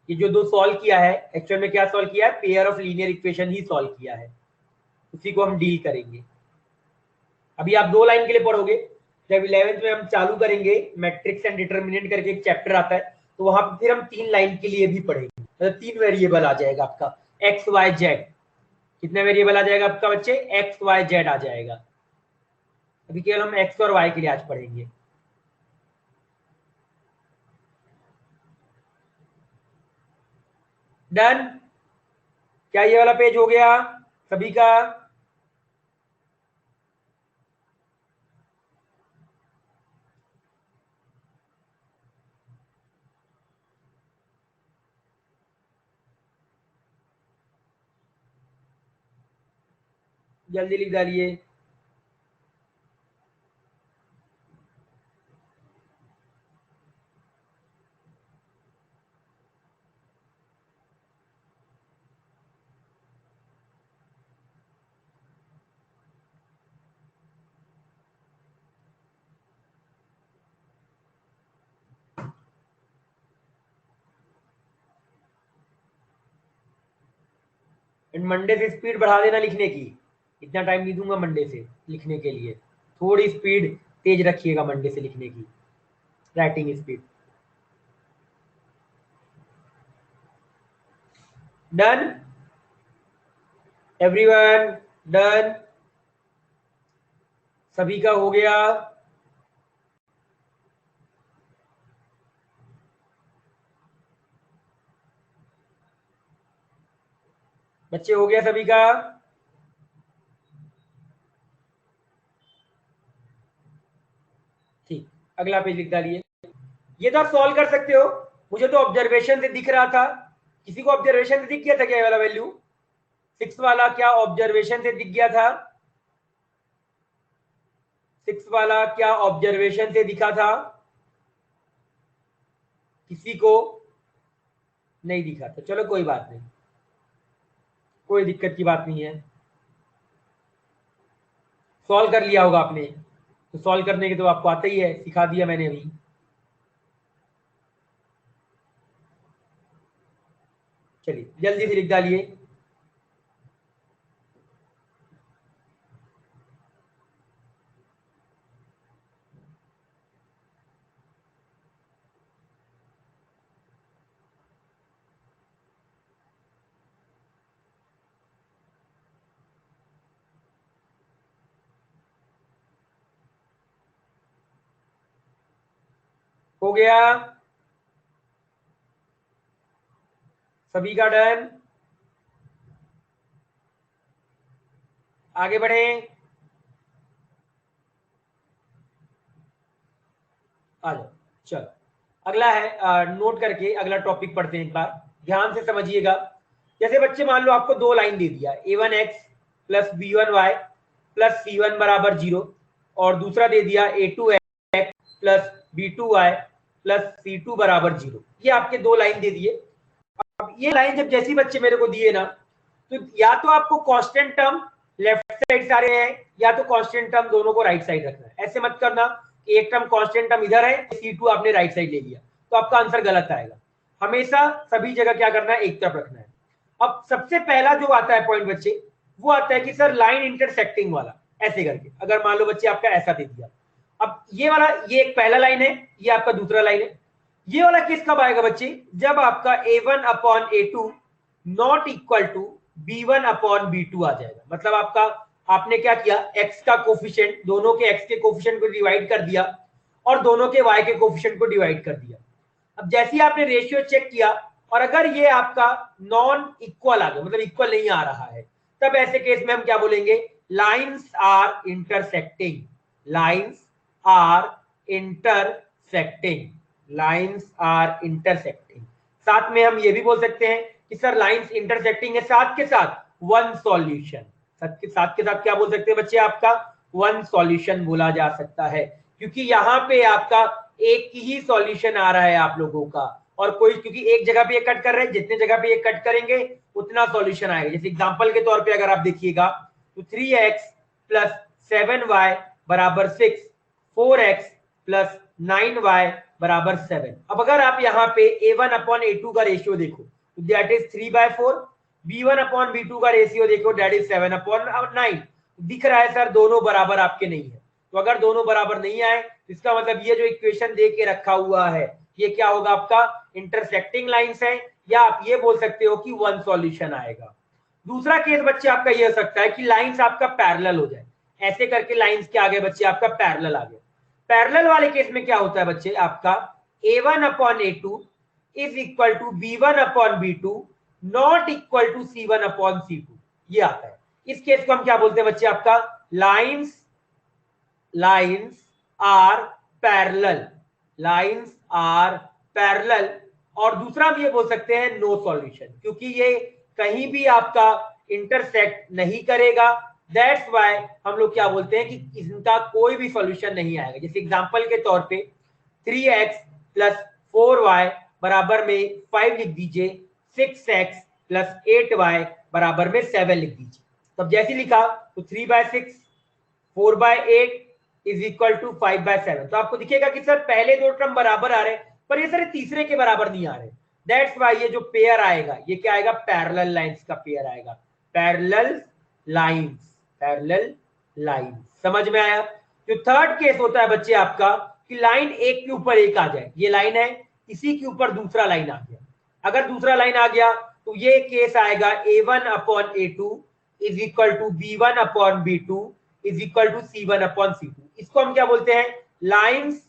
ये जो दो सॉल्व किया है एक्चुअल में क्या सॉल्व किया है, pair of linear equation he solve किया है, उसी को हम डील करेंगे। अभी आप 2 लाइन के लिए पढ़ोगे, जब 11th में हम चालू करेंगे मैट्रिक्स एंड डिटर्मिनेंट करके एक चैप्टर आता है, तो वहां पर फिर हम 3 लाइन के लिए भी पढ़ेंगे, मतलब 3 वेरिएबल आ जाएगा आपका, एक्स वाई जेड। कितने वेरिएबल आ जाएगा आपका बच्चे, एक्स वाई जेड आ जाएगा। अभी केवल हम एक्स और वाई के लिए आज पढ़ेंगे। डन? क्या ये वाला पेज हो गया सभी का? जल्दी लिख डालिए। मंडे से स्पीड बढ़ा देना लिखने की, इतना टाइम नहीं दूंगा मंडे से लिखने के लिए, थोड़ी स्पीड तेज रखिएगा मंडे से लिखने की, writing speed. Done everyone, done, सभी का हो गया? बच्चे हो गया सभी का? ठीक, अगला पेज लिख डालिए। ये तो आप सॉल्व कर सकते हो, मुझे तो ऑब्जर्वेशन से दिख रहा था। किसी को ऑब्जर्वेशन से दिख गया था क्या वाला वैल्यू? 6 वाला क्या ऑब्जर्वेशन से दिख गया था? 6 वाला क्या ऑब्जर्वेशन से दिखा था? किसी को नहीं दिखा था, चलो कोई बात नहीं, कोई दिक्कत की बात नहीं है। सॉल्व कर लिया होगा आपने, तो सॉल्व करने के तो आपको आता ही है, सिखा दिया मैंने अभी। चलिए जल्दी से लिख डालिए। हो गया सभी का? डन, आगे बढ़े। आ जाओ, चलो अगला है, नोट करके अगला टॉपिक पढ़ते हैं, एक बार ध्यान से समझिएगा। जैसे बच्चे मान लो आपको दो लाइन दे दिया, a1x plus b1y plus c1 बराबर 0, और दूसरा दे दिया a2x plus b2y plus c2 बराबर 0। ये आपके दो लाइन दे दिए। अब ये लाइन जब जैसी बच्चे मेरे को दिए ना, तो या तो आपको कांस्टेंट टर्म लेफ्ट साइड सारे हैं, या तो कांस्टेंट टर्म दोनों को राइट साइड रखना है। ऐसे मत करना कि एक टर्म कांस्टेंट टर्म इधर है, C2 आपने राइट साइड ले लिया, तो आपका आंसर गलत आएगा। हमेशा सभी जगह क्या करना है, एक तरफ रखना है। अब सबसे पहला जो आता है पॉइंट बच्चे, वो आता है कि सर लाइन इंटरसेक्टिंग वाला, ऐसे करके अगर मान लो बच्चे आपका ऐसा दे दिया। अब ये वाला, ये एक पहला लाइन है, ये आपका दूसरा लाइन है। ये वाला केस कब आएगा बच्चे, जब आपका a1 upon a2 not equal to b1 upon b2 आ जाएगा। मतलब आपका, आपने क्या किया, x का कोफिशिएंट, दोनों के x के कोफिशिएंट को डिवाइड कर दिया और दोनों के y के कोफिशिएंट को डिवाइड कर दिया। अब जैसे ही आपने रेशियो चेक किया और अगर ये आपका नॉन इक्वल आ गया, मतलब इक्वल नहीं आ रहा है, तब ऐसे केस में हम क्या बोलेंगे, lines are intersecting, lines are intersecting, lines are intersecting. साथ में हम ये भी बोल सकते हैं कि सर लाइंस इंटरसेक्टिंग है, साथ के साथ वन सॉल्यूशन, साथ के साथ क्या बोल सकते हैं बच्चे, आपका वन सॉल्यूशन बोला जा सकता है, क्योंकि यहाँ पे आपका एक ही सॉल्यूशन आ रहा है आप लोगों का, और कोई, क्योंकि एक जगह पे ये कट कर रहे हैं, जितने जगह पे ये कट करेंगे उतना सॉल्यूशन आएगा। जैसे एग्जांपल के तौर पे अगर आप देखिएगा तो 3x प्लस 7y बराबर 6, 4x प्लस 9y बराबर 7। अब अगर आप यहाँ पे a1 अपॉन a2 का रेशियो देखो तो that is 3/4, b1 upon b2 का रेशियो देखो दैट इज 7 अपॉन 9। दिख रहा है सर दोनों बराबर आपके नहीं है, तो अगर दोनों बराबर नहीं आए तो इसका मतलब ये जो इक्वेशन दे के रखा हुआ है ये क्या होगा, आपका इंटरसेक्टिंग लाइंस है, या आप ये बोल सकते हो कि वन सॉल्यूशन आएगा। दूसरा केस बच्चे आपका ये हो सकता है कि लाइंस आपका पैरेलल हो जाए, ऐसे करके लाइंस के आगे बच्चे आपका पैरेलल आ गए। पैरेलल वाले केस में क्या होता है बच्चे, आपका a1 upon a2 is equal to b1 upon b2 not equal to c1 upon c2, ये आता है। इस केस को हम क्या बोलते हैं बच्चे, आपका lines are parallel, lines are parallel. और दूसरा हम ये बोल सकते हैं नो सॉल्यूशन, क्योंकि ये कहीं भी आपका इंटरसेक्ट नहीं करेगा, दैट्स व्हाई हम लोग क्या बोलते हैं कि इनका कोई भी सॉल्यूशन नहीं आएगा। जैसे एग्जांपल के तौर पे 3x प्लस 4y बराबर में 5 लिख दीजिए, 6x प्लस 8y बराबर में 7 लिख दीजिए। तब जैसे लिखा तो 3/6 4/8 इज इक्वल टू 5/7, तो आपको दिखेगा कि सर पहले दो टर्म बराबर आ रहे हैं, पर ये सर तीसरे के बराबर नहीं आ रहे। दैट्स व्हाई ये जो पेयर आएगा ये क्या आएगा, पैरेलल लाइंस का पेयर आएगा, पैरेलल लाइंस, पैरेलल लाइंस। समझ में आया? जो थर्ड केस होता है बच्चे आपका कि लाइन एक के ऊपर एक आ जाए, ये लाइन है, इसी के ऊपर दूसरा लाइन आ गया। अगर दूसरा लाइन आ गया तो ये केस आएगा A1 upon A2 is equal to B1 upon B2 is equal to C1 upon C2। इसको हम क्या बोलते हैं? Lines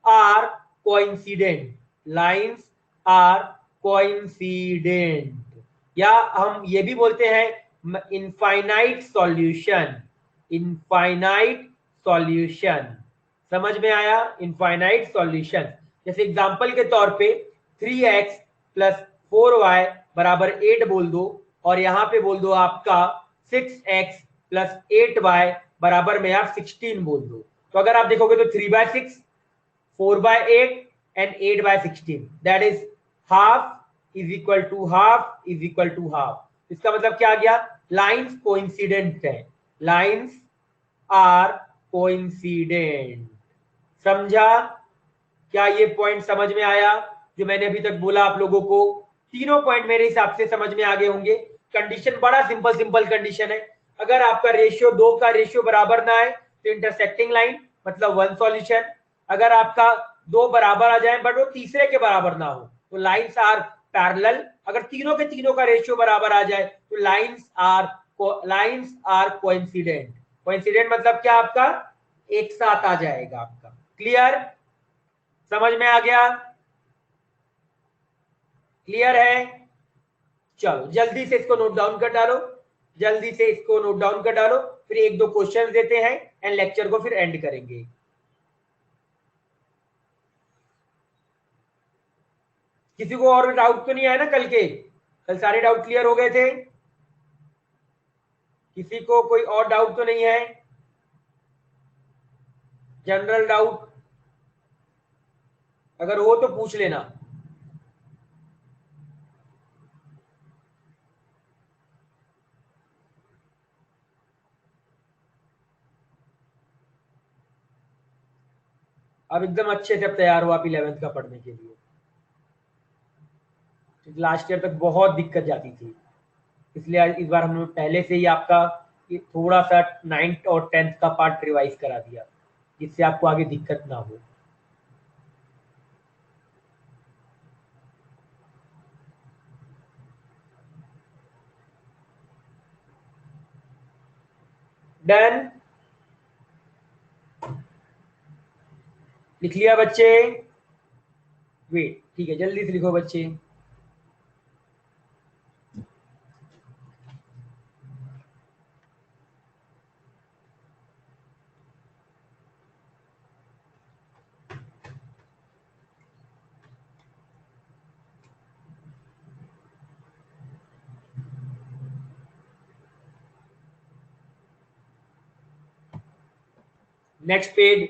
are coincident, lines are coincident, या हम ये भी बोलते हैं इनफाइनाइट सॉल्यूशन, इनफाइनाइट सॉल्यूशन। समझ में आया? Infinite solution. जैसे एग्जांपल के तौर पे 3x प्लस 4y बराबर 8 बोल दो, और यहां पे बोल दो आपका 6x प्लस 8y बराबर में आप 16 बोल दो। तो अगर आप देखोगे तो 3/6, 4/8 and 8/16, that is half is equal to half is equal to half। इसका मतलब क्या आ गया? लाइंस कोइंसिडेंट है, लाइंस आर कोइंसिडेंट। समझा? क्या ये पॉइंट समझ में आया जो मैंने अभी तक बोला आप लोगों को? तीनों पॉइंट मेरे हिसाब से समझ में आ गए होंगे। कंडीशन बड़ा सिंपल सिंपल कंडीशन है। अगर आपका रेशियो 2 का रेशियो बराबर ना है तो इंटरसेक्टिंग लाइन, मतलब वन सॉल्यूशन। अगर आपका 2 बराबर आ जाए बट वो तीसरे के बराबर ना हो तो लाइंस आर पैरेलल। अगर तीनों के तीनों का रेशियो बराबर आ जाए तो लाइंस आर कोइंसिडेंट। कोइंसिडेंट मतलब क्या? आपका एक साथ आ जाएगा आपका। क्लियर? समझ में आ गया? क्लियर है? चलो जल्दी से इसको नोट डाउन कर डालो, जल्दी से इसको नोट डाउन कर डालो, फिर एक दो क्वेश्चंस देते हैं एंड लेक्चर को फिर एंड करेंगे। किसी को और डाउट तो नहीं आया ना? कल सारे डाउट क्लियर हो गए थे? किसी को कोई और डाउट तो नहीं है? जनरल डाउट अगर हो तो पूछ लेना। अब एकदम अच्छे से अब तैयार हो आप 11th का पढ़ने के लिए। लास्ट ईयर तक बहुत दिक्कत जाती थी, इसलिए इस बार हमने पहले से ही आपका थोड़ा सा 9th और 10th का पार्ट रिवाइज करा दिया, जिससे आपको आगे दिक्कत ना हो। डन? लिख लिया बच्चे? वेट, ठीक है, जल्दी से लिखो बच्चे। Next page.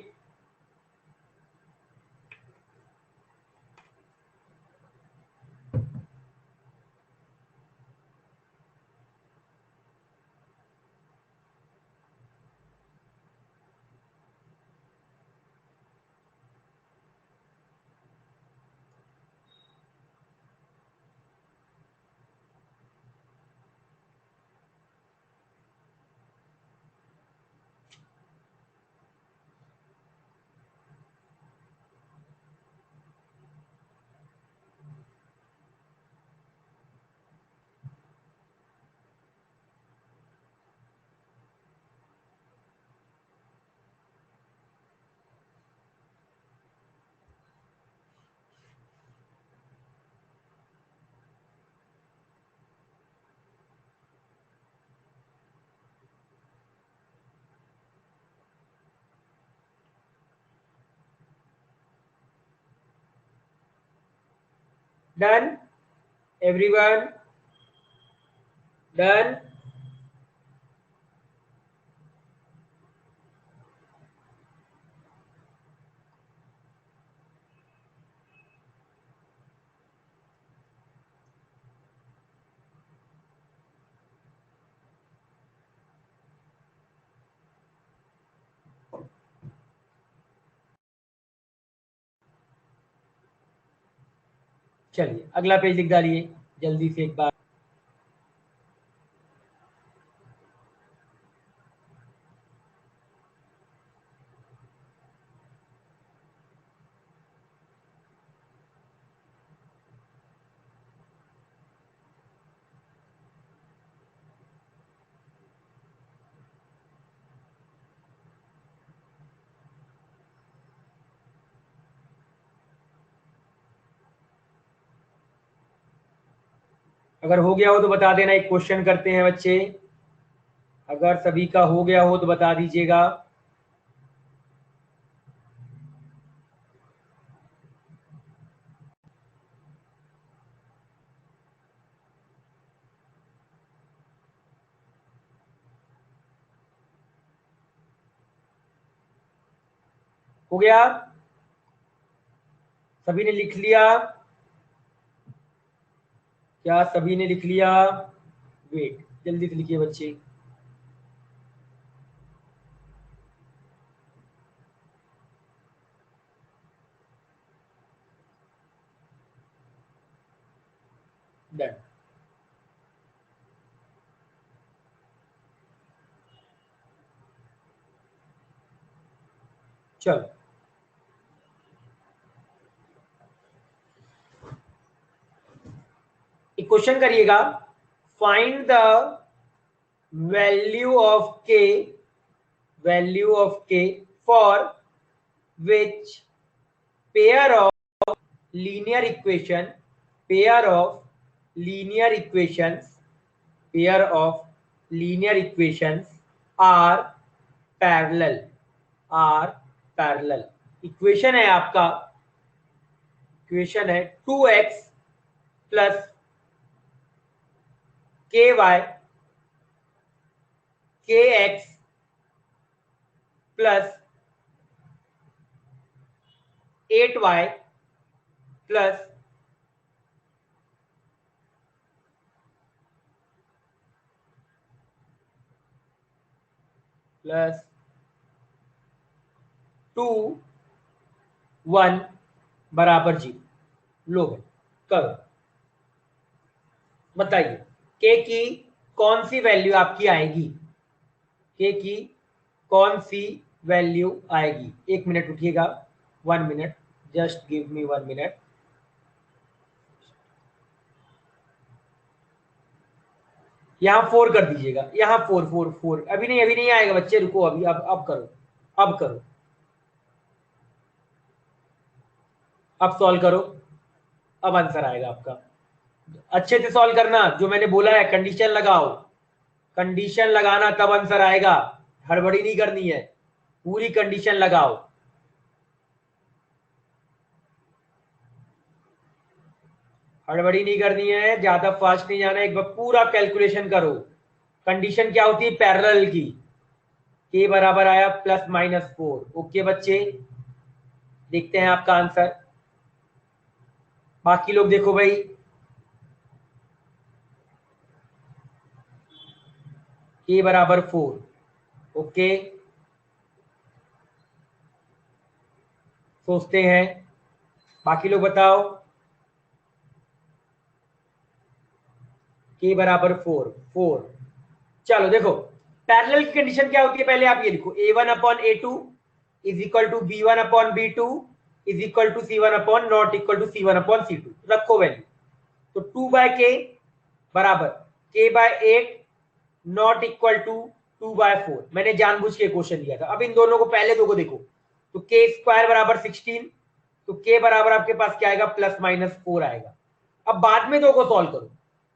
Done everyone? Done? चलिए अगला पेज लिख डालिए जल्दी से एक बार। अगर हो गया हो तो बता देना, एक क्वेश्चन करते हैं बच्चे। अगर सभी का हो गया हो तो बता दीजिएगा। हो गया? सभी ने लिख लिया? क्या सभी ने लिख लिया? वेट, जल्दी से लिखिए बच्चे। डन। चलो, एक क्वेश्चन करिएगा। Find the value of k for which pair of linear equation pair of linear equations pair of linear equations are parallel. Equation है आपका, इक्वेशन है 2x plus ky kx plus 8y plus 2 1 बराबर 0। लो भाई करो, बताइए के की कौन सी वैल्यू आपकी आएगी, के की कौन सी वैल्यू आएगी। 1 मिनट रुकिएगा, 1 minute, just give me 1 minute. यहाँ 4 कर दीजिएगा, यहाँ 4 अभी नहीं आएगा बच्चे, रुको अभी, अब करो, अब करो, अब सॉल्व करो, अब आंसर आएगा आपका। अच्छे से सॉल्व करना, जो मैंने बोला है कंडीशन लगाओ, कंडीशन लगाना तब आंसर आएगा, हड़बड़ी नहीं करनी है, पूरी कंडीशन लगाओ। हड़बड़ी नहीं करनी है, ज्यादा फास्ट नहीं जाना, एक बार पूरा कैलकुलेशन करो। कंडीशन क्या होती है पैरेलल की, के बराबर आया +-4। ओके बच्चे, देखते हैं आपका आंसर। बाकी लोग देखो भाई, के बराबर 4। ओके, सोचते हैं, बाकी लोग बताओ। के बराबर 4। चलो देखो, पैरेलल की कंडीशन क्या होती है, पहले आप ये लिखो, a1/a2 is equal to b1/b2 is equal to c1/c2 रखो वैल्यू। तो 2/k बराबर k/8 नॉट इक्वल टू 2/4। मैंने जानबूझ के क्वेश्चन दिया था। अब इन दोनों को, पहले दो को देखो, तो k² बराबर 16, तो k बराबर आपके पास क्या आएगा +-4 आएगा। अब बाद में दो को सॉल्व करो,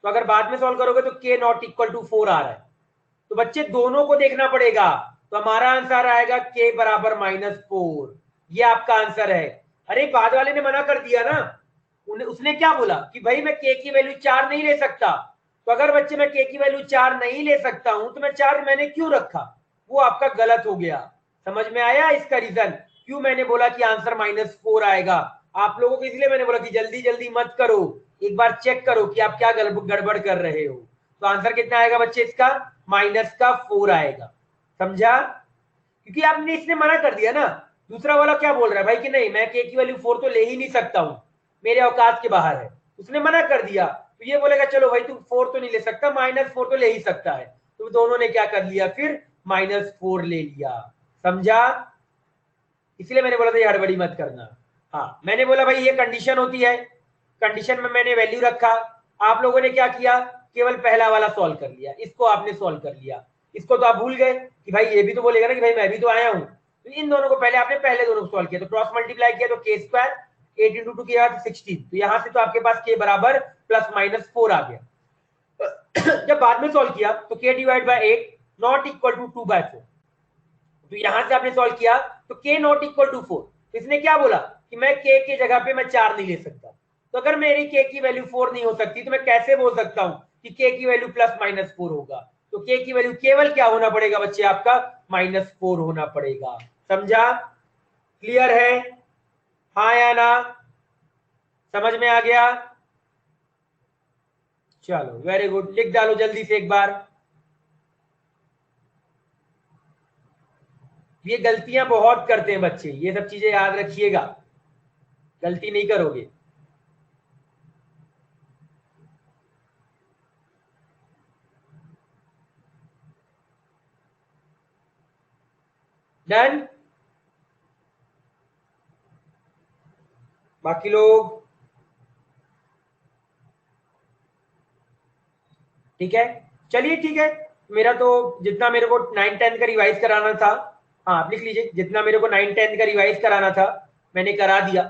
तो अगर बाद में सॉल्व करोगे तो k नॉट इक्वल टू 4 आ रहा है, तो बच्चे दोनों को देखना पड़ेगा। तो हमारा आंसर आएगा k बराबर -4, ये आपका आंसर है। अरे बाद वाले ने मना कर दिया ना, उसने क्या बोला कि भाई मैं k की वैल्यू 4 नहीं ले सकता। तो अगर बच्चे मैं k की वैल्यू 4 नहीं ले सकता हूं तो मैं 4 मैंने क्यों रखा, वो आपका गलत हो गया। समझ में आया इसका रीजन, क्यों मैंने बोला कि आंसर -4 आएगा। आप लोगों को इसलिए मैंने बोला कि जल्दी जल्दी मत करो, एक बार चेक करो कि आप क्या गड़बड़ कर रहे हो। तो आंसर कितना आएगा बच्चे इसका, -4 आएगा। समझा, क्योंकि आपने, इसने मना कर दिया ना। दूसरा वाला क्या बोल रहा है भाई कि नहीं मैं के की वैल्यू 4 तो ले ही नहीं सकता हूं, मेरे औकात के बाहर है, उसने मना कर दिया। तो ये बोलेगा चलो भाई तू 4 तो नहीं ले सकता, -4 तो ले ही सकता है। तो दोनों ने क्या कर लिया फिर, -4 ले लिया। समझा, इसलिए मैंने बोला था ये हड़बड़ी मत करना। हाँ, मैंने बोला भाई ये कंडीशन होती है, कंडीशन में मैंने वैल्यू रखा। आप लोगों ने क्या किया, केवल पहला वाला सॉल्व कर लिया, इसको आपने सॉल्व कर लिया। इसको तो आप भूल गए कि भाई ये भी तो बोलेगा ना कि भाई मैं भी तो आया हूं। तो इन दोनों को पहले आपने पहले दोनों को सॉल्व किया, तो क्रॉस मल्टीप्लाई किया तो k² 8 × 2 किया 16। तो यहां से तो आपके पास k बराबर +-4 आ गया। जब बाद में सॉल्व किया तो k divide by 8 not equal to 2/4, तो यहां से आपने सॉल्व किया तो k नॉट इक्वल टू 4, इसने क्या बोला कि मैं k की जगह पे मैं 4 नहीं ले सकता, तो अगर मेरी k की वैल्यू 4 नहीं हो सकती तो मैं कैसे बोल सकता हूं कि k की वैल्यू +-4 होगा, तो k की वैल्यू केवल क्या होना पड़ेगा बच्चे, आपका -4 होना पड़ेगा। समझा? क्लियर है? हाँ या ना? समझ में आ गया? चलो वेरी गुड, लिख डालो जल्दी से एक बार। ये गलतियां बहुत करते हैं बच्चे, ये सब चीजें याद रखिएगा, गलती नहीं करोगे। डन? बाकी लोग ठीक है? चलिए ठीक है, मेरा तो जितना मेरे को 9-10 का रिवाइज कराना था, हाँ आप लिख लीजिए, जितना मेरे को 9-10 का रिवाइज कराना था मैंने करा दिया।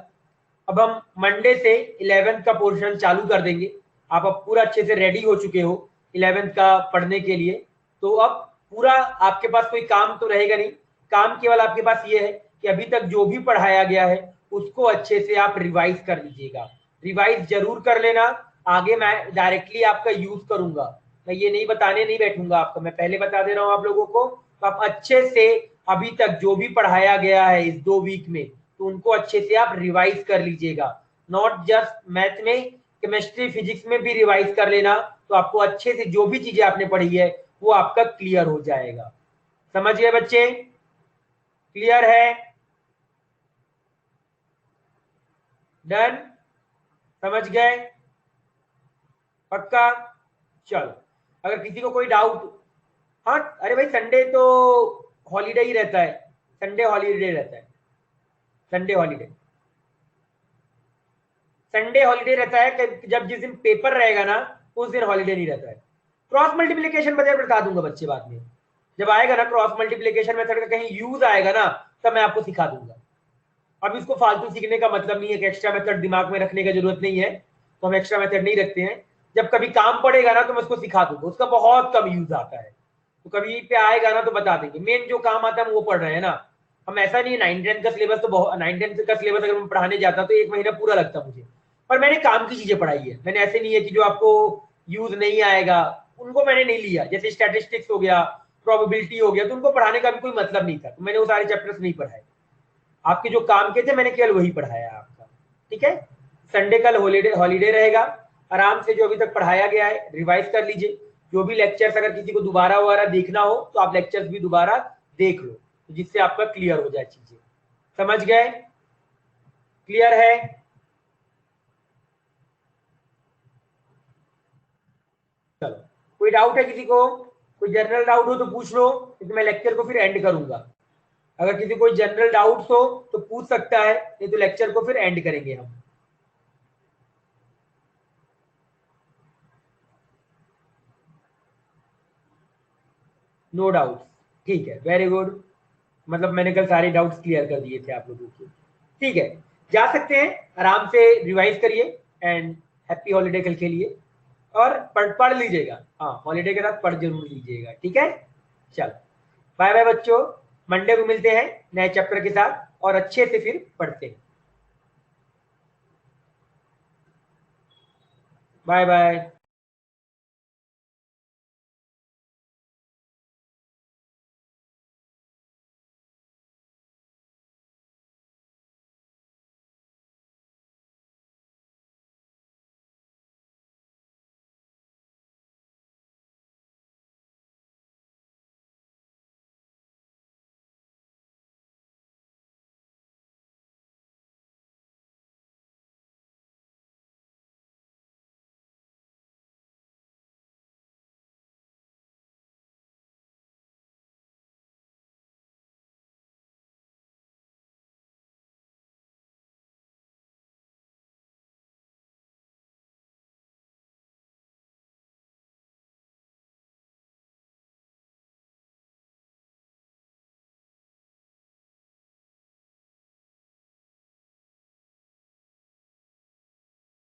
अब हम मंडे से 11th का पोर्शन चालू कर देंगे। आप अब पूरा अच्छे से रेडी हो चुके हो 11th का पढ़ने के लिए, तो अब पूरा आपके पास कोई काम तो रहेगा नहीं, काम केवल आपके पास ये है कि अभी तक जो भी पढ़ाया गया है उसको अच्छे से आप रिवाइज कर लीजिएगा। रिवाइज जरूर कर लेना, आगे मैं डायरेक्टली आपका यूज करूंगा, मैं ये नहीं बताने नहीं बैठूंगा आपको, मैं पहले बता दे रहा हूँ आप लोगों को, तो आप अच्छे से अभी तक जो भी पढ़ाया गया है इस 2 वीक में तो उनको अच्छे से आप रिवाइज कर लीजिएगा। नॉट जस्ट मैथ में, केमिस्ट्री फिजिक्स में भी रिवाइज कर लेना, तो आपको अच्छे से जो भी चीजें आपने पढ़ी है वो आपका क्लियर हो जाएगा। समझ गए बच्चे? क्लियर है? डन? समझ गए? पक्का? चलो, अगर किसी को कोई डाउट, हाँ अरे भाई संडे तो हॉलीडे ही रहता है, संडे हॉलीडे रहता है, संडे हॉलीडे, संडे हॉलीडे रहता है, जब जिस दिन पेपर रहेगा ना उस दिन हॉलीडे नहीं रहता है। क्रॉस मल्टीप्लीकेशन बता दूंगा बच्चे बाद में, जब आएगा ना क्रॉस मल्टीप्लीकेशन मेथड का कहीं यूज आएगा ना तब मैं आपको सिखा दूंगा। अब इसको फालतू सीखने का मतलब नहीं है कि एक्स्ट्रा मेथड दिमाग में रखने की जरूरत नहीं है, तो हम एक्स्ट्रा मेथड नहीं रखते हैं। जब कभी काम पड़ेगा ना तो मैं उसको सिखा दूंगा, उसका बहुत कम यूज आता है, तो कभी पे आएगा ना तो बता देंगे। मेन जो काम आता है हम वो पढ़ रहे हैं ना, हम ऐसा नहीं, 9-10 का सिलेबस तो बहुत, 9-10 का सिलेबस अगर मैं पढ़ाने जाता तो 1 महीना पूरा लगता मुझे, पर मैंने काम की चीजें पढ़ाई है, मैंने ऐसे नहीं है कि जो आपको यूज नहीं आएगा उनको मैंने नहीं लिया, जैसे स्टैटिस्टिक्स हो गया, प्रोबेबिलिटी हो गया, तो उनको पढ़ाने का भी कोई मतलब नहीं था, तो मैंने वो सारे चैप्टर्स नहीं पढ़ाए। आपके जो काम के थे मैंने केवल वही पढ़ाया आपका। ठीक है? संडे कल हॉलीडे हॉलीडे रहेगा, आराम से जो अभी तक पढ़ाया गया है रिवाइज कर लीजिए, जो भी लेक्चर्स अगर किसी को दोबारा वगैरह देखना हो तो आप लेक्चर्स भी दोबारा देख लो, जिससे आपका क्लियर हो जाए चीजें। समझ गए? क्लियर है? चलो, कोई डाउट है किसी को? कोई जनरल डाउट हो तो पूछ लो, क्योंकि मैं लेक्चर को फिर एंड करूंगा। अगर किसी कोई जनरल डाउट्स हो तो पूछ सकता है, नहीं तो लेक्चर को फिर एंड करेंगे हम। No doubt? ठीक है, वेरी गुड, मतलब मैंने कल सारे डाउट्स क्लियर कर दिए थे आप लोगों के। ठीक है, जा सकते हैं, आराम से रिवाइज करिए एंड हैप्पी हॉलीडे कल के लिए, और पढ़ लीजिएगा, हाँ हॉलीडे के साथ पढ़ जरूर लीजिएगा। ठीक है? चलो, बाय बाय बच्चों, मंडे को मिलते हैं नए चैप्टर के साथ और अच्छे से फिर पढ़ते हैं। Bye bye.